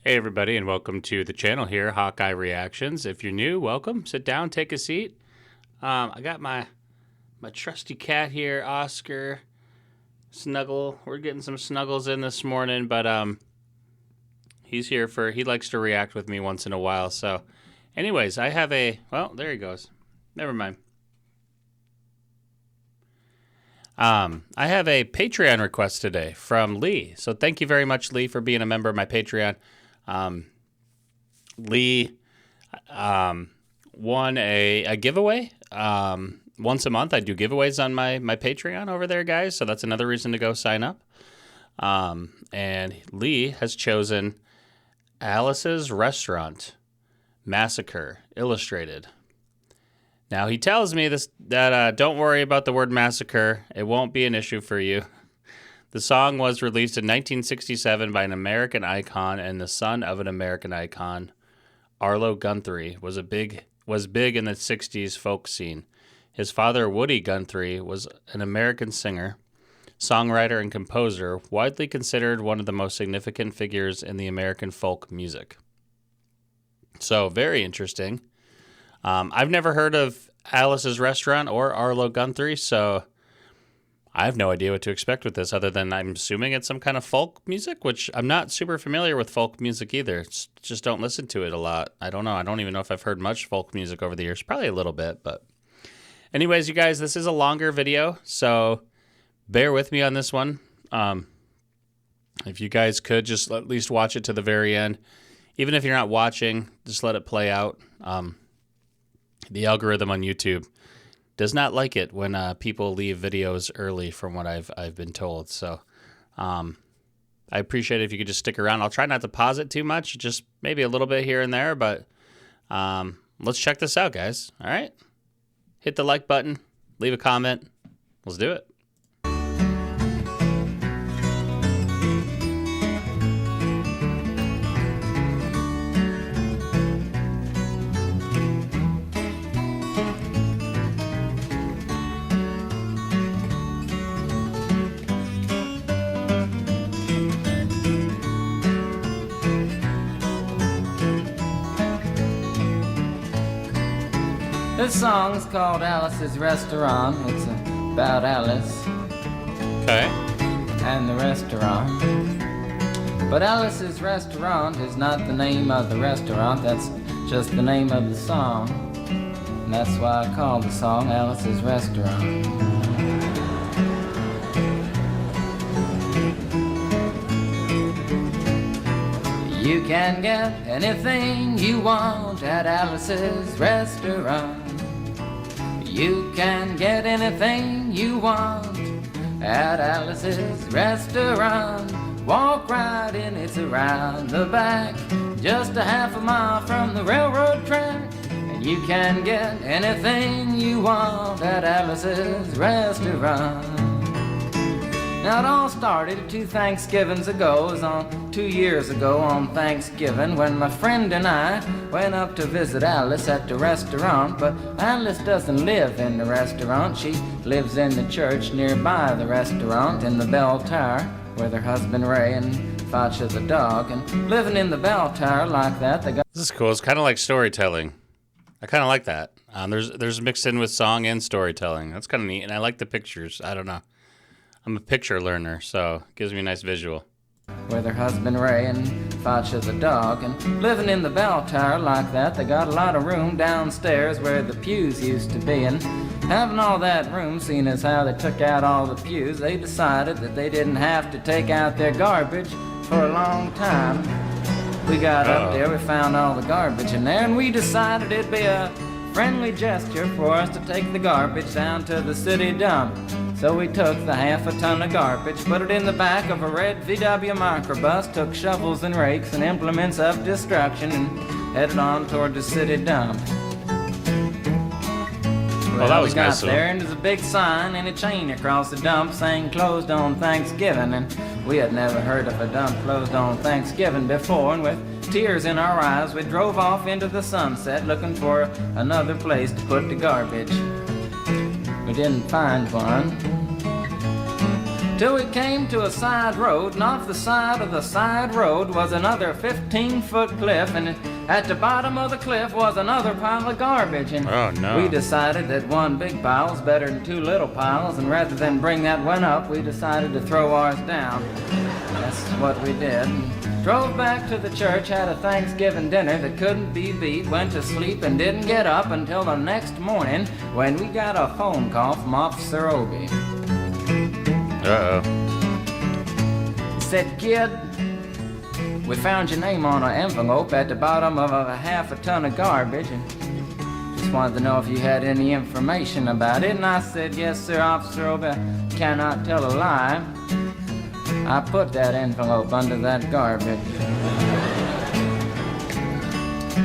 Hey everybody, and welcome to the channel here, Hawkeye Reactions. If you're new, welcome. Sit down, take a seat. I got my trusty cat here, Oscar. Snuggle. We're getting some snuggles in this morning, but he's here he likes to react with me once in a while. So, anyways, I have well, there he goes. Never mind. I have a Patreon request today from Lee. So thank you very much, Lee, for being a member of my Patreon. Lee won a giveaway. Once a month I do giveaways on my Patreon over there, guys, so that's another reason to go sign up. And Lee has chosen Alice's Restaurant, Massacre, illustrated. Now he tells me that don't worry about the word massacre, it won't be an issue for you. The song was released in 1967 by an American icon and the son of an American icon. Arlo Guthrie was big in the 60s folk scene. His father, Woody Guthrie, was an American singer, songwriter, and composer, widely considered one of the most significant figures in the American folk music. So, very interesting. I've never heard of Alice's Restaurant or Arlo Guthrie, so I have no idea what to expect with this, other than I'm assuming it's some kind of folk music, which I'm not super familiar with folk music either. Just don't listen to it a lot. I don't know. I don't even know if I've heard much folk music over the years. Probably a little bit, but anyways, you guys, this is a longer video, so bear with me on this one. If you guys could just at least watch it to the very end. Even if you're not watching, just let it play out. The algorithm on YouTube does not like it when people leave videos early, from what I've been told. So I appreciate it if you could just stick around. I'll try not to pause it too much, just maybe a little bit here and there, but let's check this out, guys. All right? Hit the like button, leave a comment. Let's do it. This song's called Alice's Restaurant. It's about Alice and the restaurant. But Alice's Restaurant is not the name of the restaurant, that's just the name of the song. And that's why I call the song Alice's Restaurant. You can get anything you want at Alice's Restaurant. You can get anything you want at Alice's Restaurant. Walk right in, it's around the back, just a half a mile from the railroad track. And you can get anything you want at Alice's Restaurant. Now it all started 2 Thanksgivings ago. It was 2 years ago on Thanksgiving, when my friend and I went up to visit Alice at the restaurant. But Alice doesn't live in the restaurant, she lives in the church nearby the restaurant, in the bell tower, with her husband Ray and Facha the dog. And living in the bell tower like that, they got... This is cool. It's kind of like storytelling. I kind of like that. There's mixed in with song and storytelling. That's kind of neat, and I like the pictures. I don't know. I'm a picture learner, so it gives me a nice visual. With her husband Ray and Facha the dog. And living in the bell tower like that, they got a lot of room downstairs where the pews used to be. And having all that room, seeing as how they took out all the pews, they decided that they didn't have to take out their garbage for a long time. We got up there, we found all the garbage in there, and we decided it'd be a friendly gesture for us to take the garbage down to the city dump. So we took the half a ton of garbage, put it in the back of a red VW microbus, took shovels and rakes and implements of destruction, and headed on toward the city dump. Well, that was we got nice there, and there's a big sign and a chain across the dump saying closed on Thanksgiving. And we had never heard of a dump closed on Thanksgiving before, and with tears in our eyes we drove off into the sunset looking for another place to put the garbage. We didn't find one. till we came to a side road, and off the side of the side road was another 15-foot cliff, and at the bottom of the cliff was another pile of garbage. And Oh, no. we decided that one big pile was better than two little piles, and rather than bring that one up, we decided to throw ours down. That's what we did. Drove back to the church, had a Thanksgiving dinner that couldn't be beat, went to sleep and didn't get up until the next morning when we got a phone call from Officer Obie. Uh-oh. He said, "Kid, we found your name on an envelope at the bottom of a half a ton of garbage, and just wanted to know if you had any information about it." And I said, "Yes, sir, Officer Obie, I cannot tell a lie. I put that envelope under that garbage."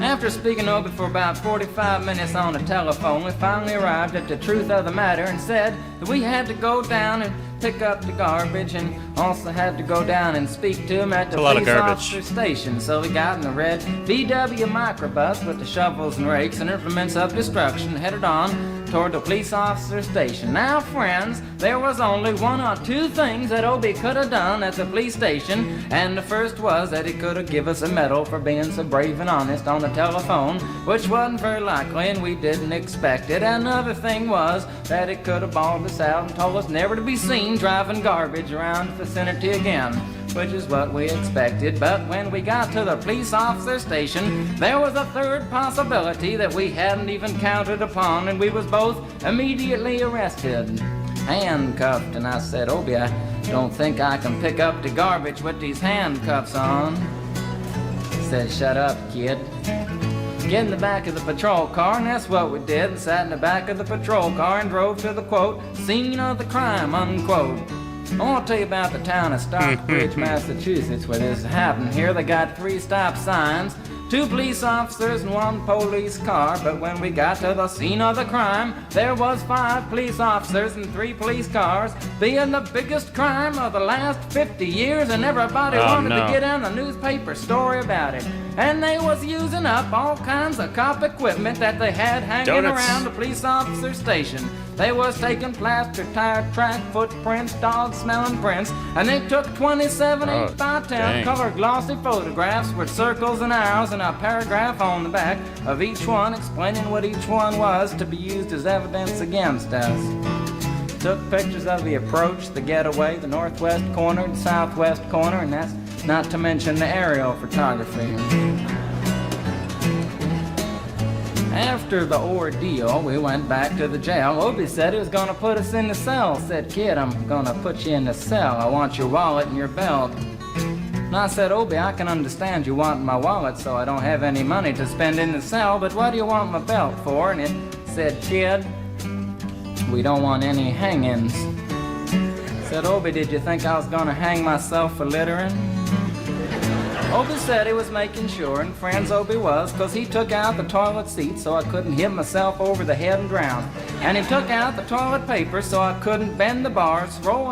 After speaking to Obie for about 45 minutes on the telephone, we finally arrived at the truth of the matter and said that we had to go down and pick up the garbage, and also had to go down and speak to him at the police officer station. So we got in the red VW microbus with the shovels and rakes and implements of destruction, headed on toward the police officer station. Now, friends, there was only one or two things that Obie could have done at the police station, and the first was that he could have given us a medal for being so brave and honest on the telephone, which wasn't very likely, and we didn't expect it. Another thing was that he could have bawled us out and told us never to be seen driving garbage around the vicinity again, which is what we expected. But when we got to the police officer station, there was a third possibility that we hadn't even counted upon, and we was both immediately arrested, handcuffed. And I said, "Obie, I don't think I can pick up the garbage with these handcuffs on." He said, "Shut up, kid. Get in the back of the patrol car," and that's what we did, and sat in the back of the patrol car and drove to the, quote, "scene of the crime," unquote. I want to tell you about the town of Stockbridge, Massachusetts, where this happened. Here they got 3 stop signs, 2 police officers and 1 police car, but when we got to the scene of the crime, there was 5 police officers and 3 police cars, being the biggest crime of the last 50 years, and everybody wanted to get in a newspaper story about it. And they was using up all kinds of cop equipment that they had hanging around the police officer station. They was taking plaster, tire track, footprints, dog-smelling prints, and they took 27 8x10 color glossy photographs with circles and arrows and a paragraph on the back of each one explaining what each one was to be used as evidence against us. Took pictures of the approach, the getaway, the northwest corner, the southwest corner, and that's not to mention the aerial photography. After the ordeal, we went back to the jail. Obie said he was going to put us in the cell. Said, "Kid, I'm going to put you in the cell. I want your wallet and your belt." And I said, "Obie, I can understand you want my wallet so I don't have any money to spend in the cell, but what do you want my belt for?" And it said, "Kid, we don't want any hangings." Said, "Obie, did you think I was going to hang myself for littering?" Obie said he was making sure, and friends Obie was, 'cause he took out the toilet seat so I couldn't hit myself over the head and drown. And he took out the toilet paper so I couldn't bend the bars, roll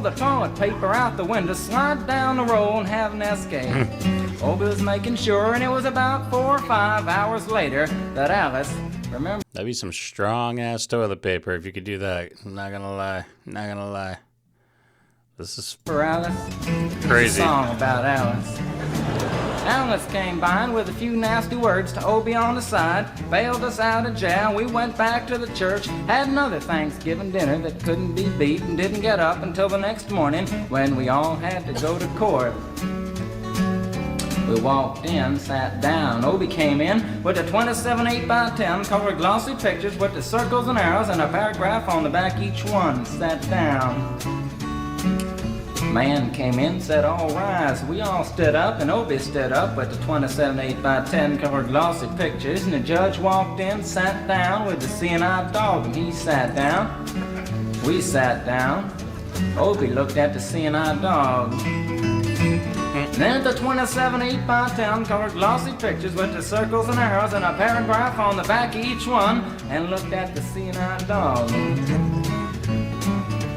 the toilet paper out the window, slide down the roll, and have an escape. Obie was making sure, and it was about 4 or 5 hours later that Alice, remember? That'd be some strong-ass toilet paper if you could do that. I'm not gonna lie. This is Alice. crazy. A song about Alice. Alice came by and with a few nasty words to Obie on the side, bailed us out of jail. We went back to the church, had another Thanksgiving dinner that couldn't be beat, and didn't get up until the next morning when we all had to go to court. We walked in, sat down. Obie came in with the 27 8x10 colored glossy pictures with the circles and arrows and a paragraph on the back each one. Sat down. Man came in, said, "All rise." We all stood up, and Obie stood up with the 27 8x10 colored glossy pictures, and the judge walked in, sat down with the seeing-eye dog, and he sat down. We sat down. Obie looked at the seeing-eye dog. Then the 27 8x10 colored glossy pictures with the circles and arrows and a paragraph on the back of each one, and looked at the seeing-eye dog.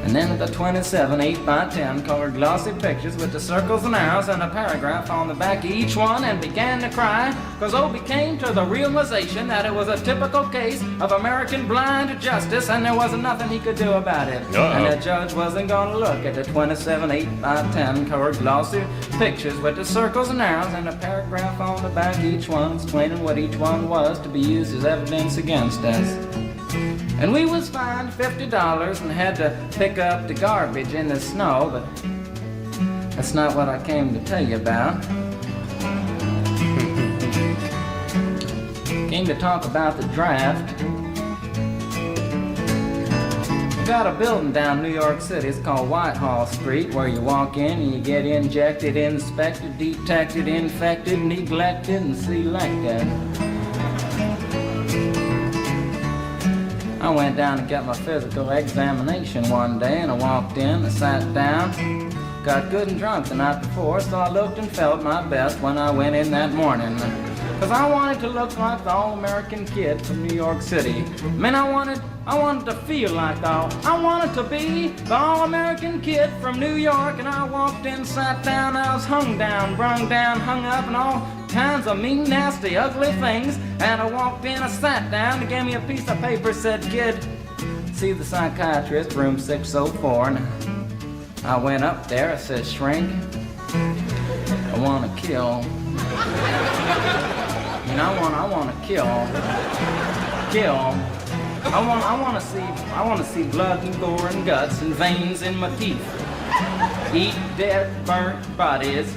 And then the 27 8x10 colored glossy pictures with the circles and arrows and a paragraph on the back of each one, and began to cry, cause Obie came to the realization that it was a typical case of American blind justice and there wasn't nothing he could do about it. And the judge wasn't gonna look at the 27 8x10 colored glossy pictures with the circles and arrows and a paragraph on the back of each one explaining what each one was to be used as evidence against us. And we was fined $50 and had to pick up the garbage in the snow, but that's not what I came to tell you about. Came to talk about the draft. We got a building down New York City, it's called Whitehall Street, where you walk in and you get injected, inspected, detected, infected, neglected, and selected. I went down to get my physical examination one day, and I walked in, I sat down, got good and drunk the night before, so I looked and felt my best when I went in that morning. Cause I wanted to look like the all-American kid from New York City. Man, I wanted to feel like I wanted to be the all-American kid from New York, and I walked in, sat down, I was hung down, brung down, hung up, and all kinds of mean, nasty, ugly things. And I walked in, I sat down, he gave me a piece of paper, said, kid, see the psychiatrist, room 604. And I went up there, I said, shrink, I want to kill. And I want to kill. I want to see blood and gore and guts and veins in my teeth. Eat dead, burnt bodies.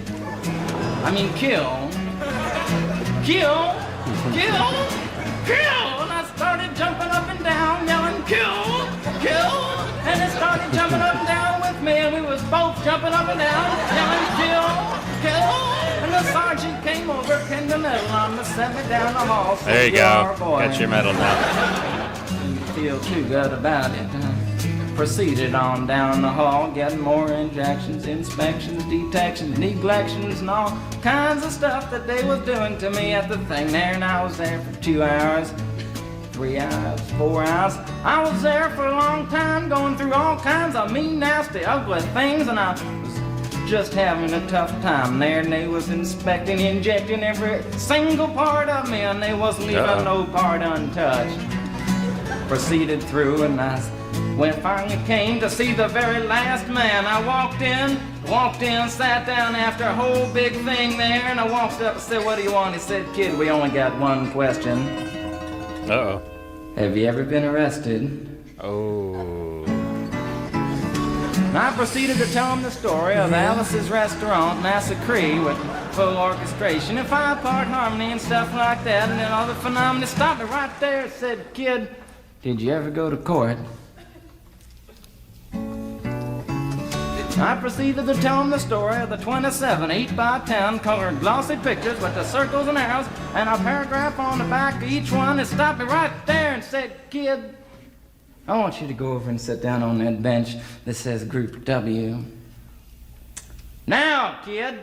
I mean, kill. Kill! Kill! Kill! And I started jumping up and down, yelling, kill! Kill! And it started jumping up and down with me, and we was both jumping up and down, yelling, kill! Kill! And the sergeant came over, pinned the medal on me, sent me down the hall. There you go. Got your medal now. Didn't feel too good about it. Proceeded on down the hall, getting more injections, inspections, detections, neglections, and all kinds of stuff that they was doing to me at the thing there. And I was there for 2 hours, 3 hours, 4 hours. I was there for a long time, going through all kinds of mean, nasty, ugly things, and I was just having a tough time there. And they was inspecting, injecting every single part of me, and they wasn't leaving no part untouched. Proceeded through, and when it finally came to see the very last man, I walked in, sat down after a whole big thing there, and I walked up and said, what do you want? He said, kid, we only got one question. Uh-oh. Have you ever been arrested? Oh. And I proceeded to tell him the story of Alice's restaurant, Massacre, with full orchestration and 5-part harmony and stuff like that, and then other phenomena. Stopped me right there and said, kid, did you ever go to court? I proceeded to tell him the story of the 27 8x10 colored glossy pictures with the circles and arrows and a paragraph on the back of each one. It stopped me right there and said, kid, I want you to go over and sit down on that bench that says Group W. Now, kid.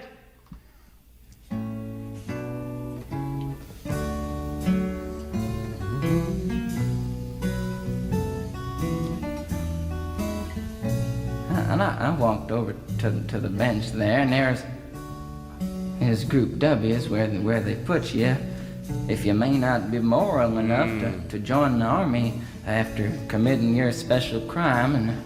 And I walked over to the bench there, and there's Group W is where they put you if you may not be moral enough to join the army after committing your special crime. And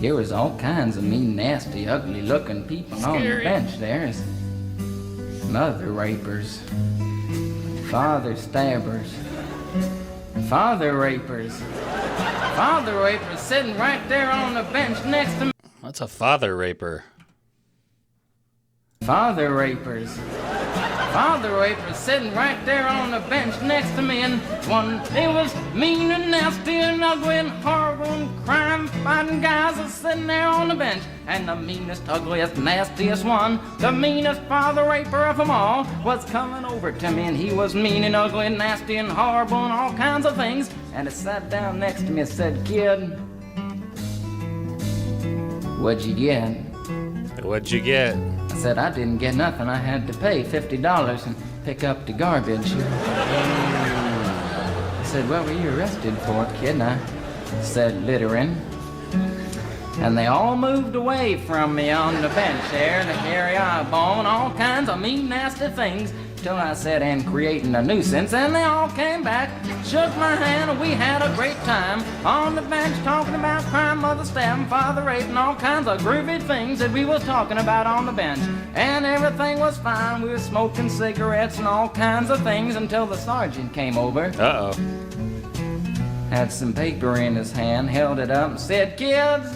there was all kinds of mean, nasty, ugly-looking people on the bench there. There's mother rapers, father stabbers, father rapers sitting right there on the bench next to me. What's a father raper? Father rapers sitting right there on the bench next to me, and one, they was mean and nasty and ugly and horrible and crime-fighting guys are sitting there on the bench. And the meanest, ugliest, nastiest one, the meanest father raper of them all, was coming over to me, and he was mean and ugly and nasty and horrible and all kinds of things. And he sat down next to me and said, kid, what'd you get? What'd you get? I said, I didn't get nothing. I had to pay $50 and pick up the garbage. I said, what were you arrested for, kid? And I said, littering. And they all moved away from me on the bench there, and here I bawling all kinds of mean, nasty things, till I said, and creating a nuisance, and they all came back, shook my hand, and we had a great time on the bench, talking about crime, mother stabbing, father raping, all kinds of groovy things that we was talking about on the bench. And everything was fine, we were smoking cigarettes and all kinds of things until the sergeant came over. Uh-oh. Had some paper in his hand, held it up and said, "Kids,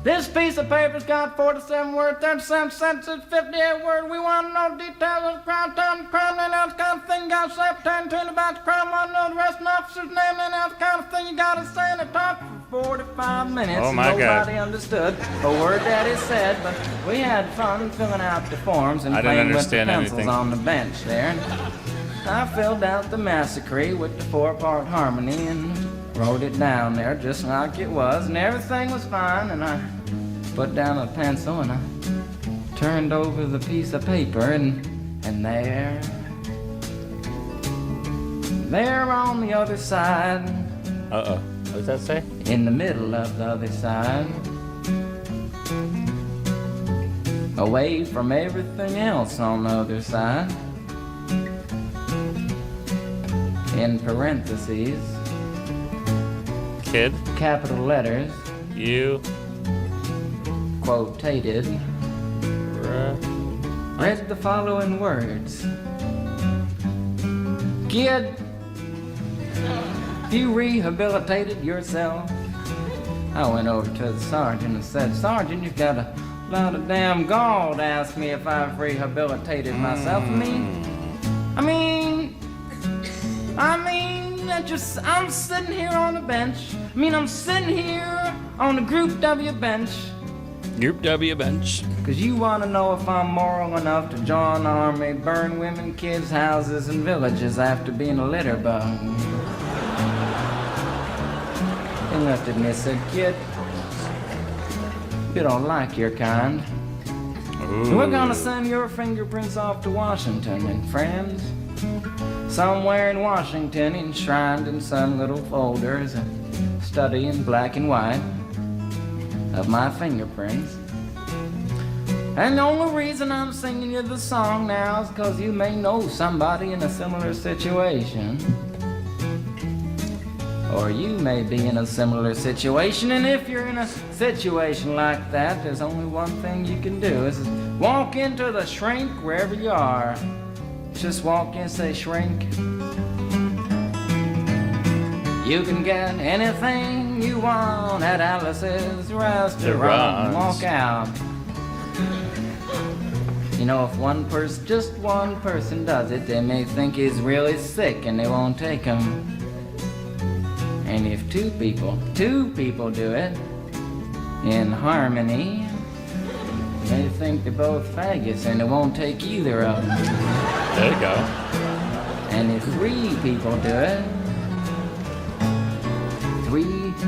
this piece of paper's got 47 words, 37 sentences, 58 words. We want to know details of the crime, time, the crime, and that kind of thing. You got to say pertaining to it about the crime. Want to know the rest of the officer's name, and that kind of thing. You got to say in a talk for 45 minutes. Oh, my God. Nobody understood a word that he said, but we had fun filling out the forms and I didn't playing with the understand pencils anything. on the bench there. And I filled out the Massacre with the 4-part harmony and wrote it down there just like it was, and everything was fine, and I put down a pencil and I turned over the piece of paper, and there on the other side, Uh-oh. What does that say? in the middle of the other side, away from everything else on the other side, in parentheses, Kid, capital letters, you quotated, read the following words. "Kid, you rehabilitated yourself." I went over to the sergeant and said, "Sergeant, you've got a lot of damn gall to ask me if I've rehabilitated myself. I'm sitting here on the bench. I'm sitting here on the Group W bench. Group W bench. Cause you want to know if I'm moral enough to join the army, burn women, kids, houses, and villages after being a litter bug." He looked at me and said, "Kid, you don't like your kind. Ooh. We're gonna send your fingerprints off to Washington, and friends, somewhere in Washington, enshrined in some little folders, a study in black and white of my fingerprints. And the only reason I'm singing you the song now is because you may know somebody in a similar situation. Or you may be in a similar situation, and if you're in a situation like that, there's only one thing you can do, is walk into the shrink wherever you are. Just walk in and say, 'Shrink, you can get anything you want at Alice's restaurant.' Walk out. You know, if one person, just one person does it, they may think he's really sick and they won't take him. And if two people do it in harmony, they think they're both faggots and they won't take either of them. There you go. And if 3 people do it,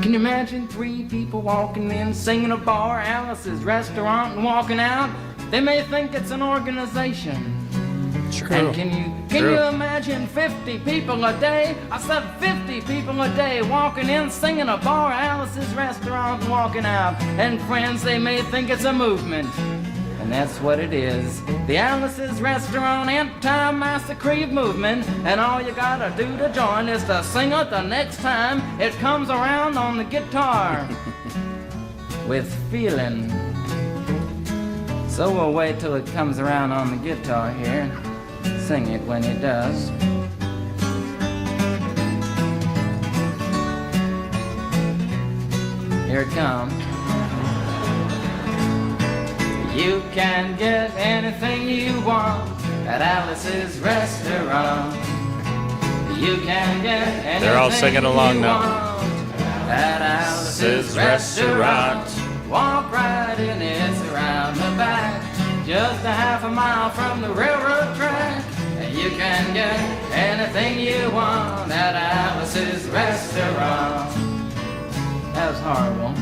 can you imagine 3 people walking in, singing a bar, Alice's restaurant, and walking out? They may think it's an organization. True. And can you imagine 50 people a day? I said 50 people a day walking in, singing a bar, Alice's restaurant, and walking out. And friends, they may think it's a movement. And that's what it is. The Alice's Restaurant Anti-Massacre movement. And all you gotta do to join is to sing it the next time it comes around on the guitar. With feeling. So we'll wait till it comes around on the guitar here. Sing it when it does. Here it comes. You can get anything you want at Alice's restaurant. You can get anything They're all singing along you now. want at Alice's restaurant. Walk right in, it's around the back, just a half a mile from the railroad track. And you can get anything you want at Alice's restaurant. That was horrible.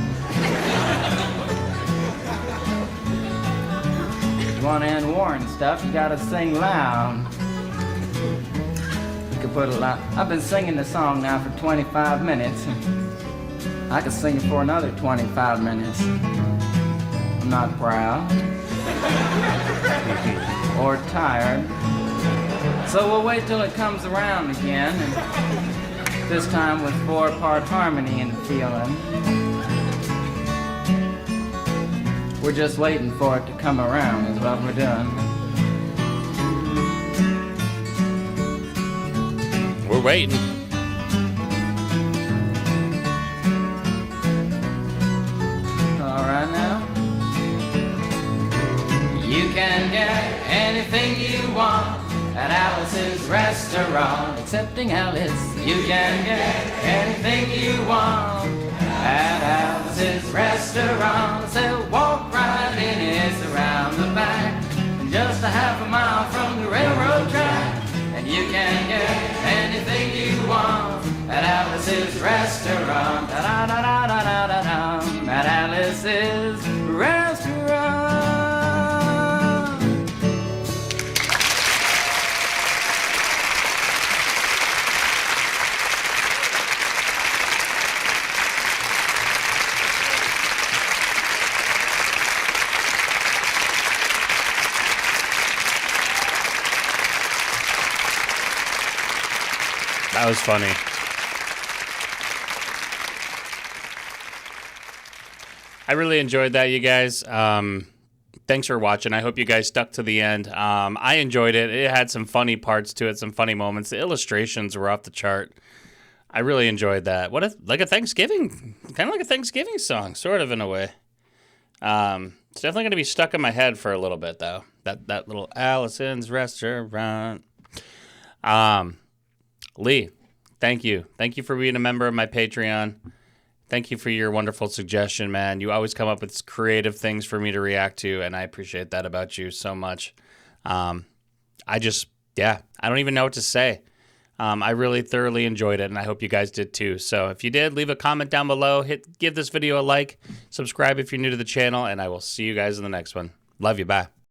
If you want to end war and stuff, you gotta sing loud. You could put a lot. I've been singing the song now for 25 minutes. I could sing it for another 25 minutes. I'm not proud or tired. So we'll wait till it comes around again, and this time with 4-part harmony and feeling. We're just waiting for it to come around is what we're doing. We're waiting. All right now. You can get anything you want at Alice's restaurant. Excepting Alice, you can get anything you want at Alice's restaurant. So walk right in, it's around the back, just a half a mile from the railroad track. And you can get anything you want at Alice's restaurant. Da-da-da-da-da-da-da. At Alice's restaurant. That was funny. I really enjoyed that, you guys. Thanks for watching. I hope you guys stuck to the end. I enjoyed it. It had some funny parts to it, some funny moments. The illustrations were off the chart. I really enjoyed that. Like a Thanksgiving, kind of like a Thanksgiving song, sort of in a way. It's definitely going to be stuck in my head for a little bit, though. That little Allison's Restaurant. Lee, thank you. Thank you for being a member of my Patreon. Thank you for your wonderful suggestion, man. You always come up with creative things for me to react to, and I appreciate that about you so much. I don't even know what to say. I really thoroughly enjoyed it, and I hope you guys did too. So if you did, leave a comment down below. Give this video a like. Subscribe if you're new to the channel, and I will see you guys in the next one. Love you. Bye.